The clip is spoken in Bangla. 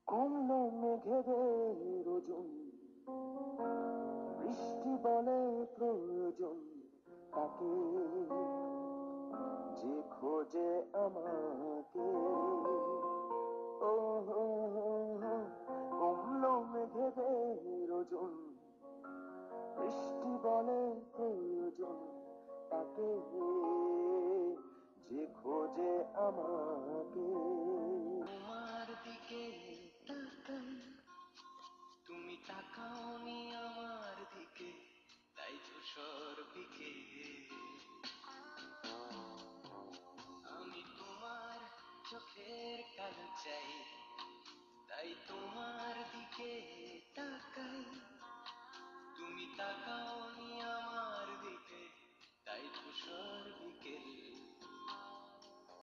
কমলো মেঘেদের ওজন, বৃষ্টি বলে প্রয়োজন তাকে, যে খোঁজে আমাকে। ও হো হো হো, কমলো মেঘেদের ওজন, বৃষ্টি বলে প্রয়োজন তাকে, যে খোঁজে আমাকে। তোমার দিকে তাকাই, তুমি তাকাওনি আমার দিকে, তাই ধূসর দিকে আমি তোমার চোখের কালো চাই, তাই তোমার দিকে তাকাই। তুমি তাকাওনি আমার দিকে, তাই ধূসর